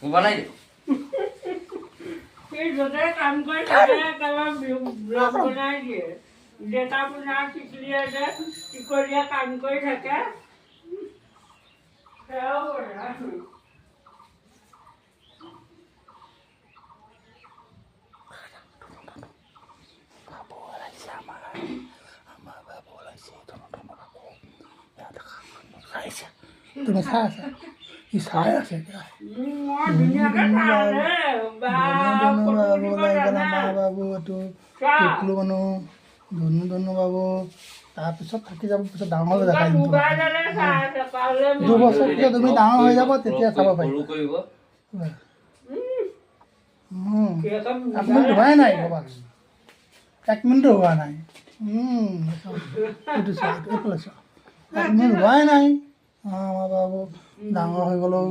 বনাই দিওঁ সেই য'তে কাম কৰি থাকে একেবাৰে ব্লগ বনাই দিয়ে ডেটা পোনাৰ টিকলিয়ে যে টিকলীয়ে কাম কৰি থাকে সেয়াও বনাই তুমি চাই আছা সি চাই আছে এতিয়া মই ধুনীয়াকৈ চালে বা ফটো দিব জানে মা বাবু এইটো চা টুকলু মানুহ ধুনু ধুনু বাবু তাৰপিছত থাকি যাব পিছত ডাঙৰ হৈ দেখাই দিম তোমাক। মোবাইলতে চাই আছে পালে 2 বছৰ পিছত তুমি ডাঙৰ হৈ যাব তেতিয়া চাব সৰু পাৰিবা কৰিব আপুনি হোৱাই নাই ক'ৰবাত 1 মিনিটো হোৱা নাই এইটো চোৱা এইফালে চোৱা 1 মিনিট হোৱাই নাই আমাৰ বাবু ডাঙৰ হৈ গ'লেও